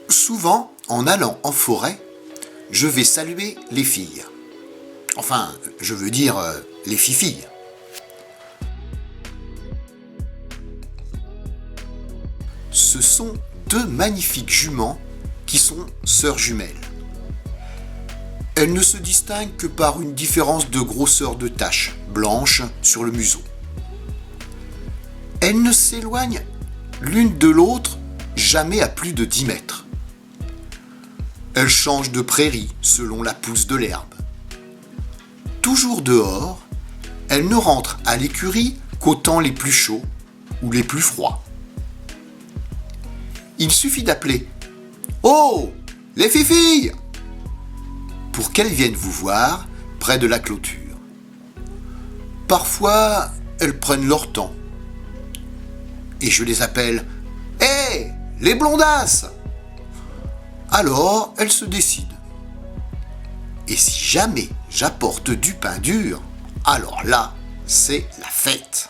Souvent, en allant en forêt, je vais saluer les filles. Enfin, je veux dire les fifilles. Ce sont deux magnifiques juments qui sont sœurs jumelles. Elles ne se distinguent que par une différence de grosseur de taches blanches sur le museau. Elles ne s'éloignent l'une de l'autre jamais à plus de 10 mètres. Elles changent de prairie selon la pousse de l'herbe. Toujours dehors, elles ne rentrent à l'écurie qu'aux temps les plus chauds ou les plus froids. Il suffit d'appeler « Oh, les fifilles !» pour qu'elles viennent vous voir près de la clôture. Parfois, elles prennent leur temps. Et je les appelle « Hé, les blondasses !» Alors, elles se décident. Et si jamais j'apporte du pain dur, alors là, c'est la fête.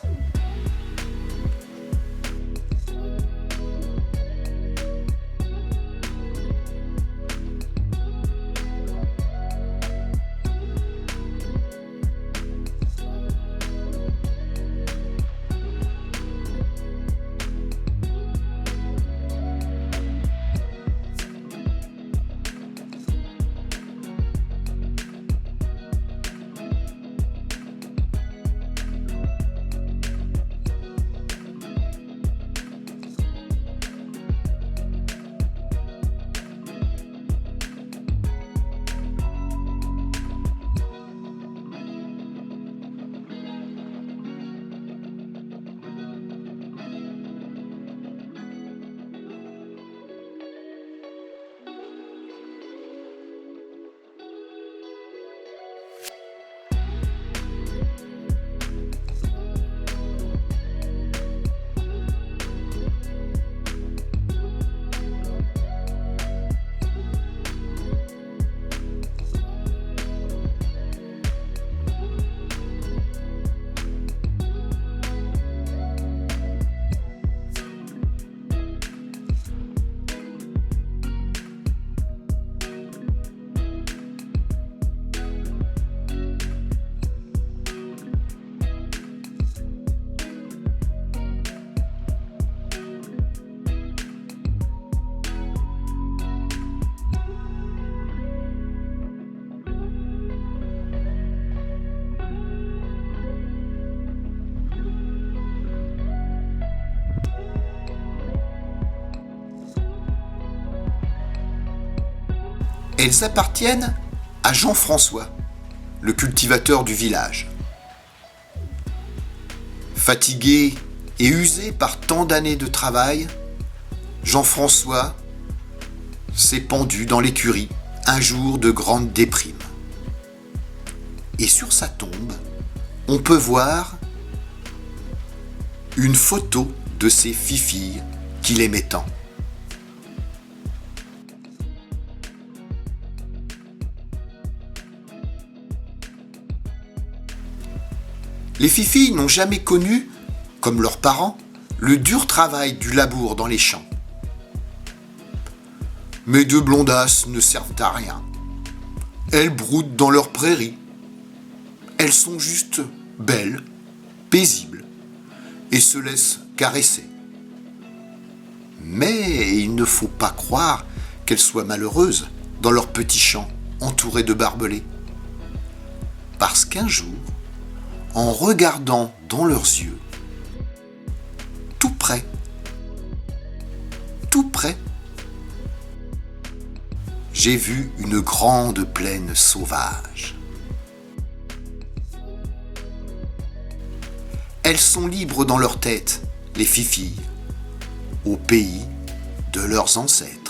Elles appartiennent à Jean-François, le cultivateur du village. Fatigué et usé par tant d'années de travail, Jean-François s'est pendu dans l'écurie un jour de grande déprime. Et sur sa tombe, on peut voir une photo de ses fifilles qu'il aimait tant. Les fifilles n'ont jamais connu, comme leurs parents, le dur travail du labour dans les champs. Mes deux blondasses ne servent à rien. Elles broutent dans leurs prairies. Elles sont juste belles, paisibles, et se laissent caresser. Mais il ne faut pas croire qu'elles soient malheureuses dans leurs petits champs entourés de barbelés. Parce qu'un jour, en regardant dans leurs yeux, tout près, j'ai vu une grande plaine sauvage. Elles sont libres dans leur tête, les fifilles, au pays de leurs ancêtres.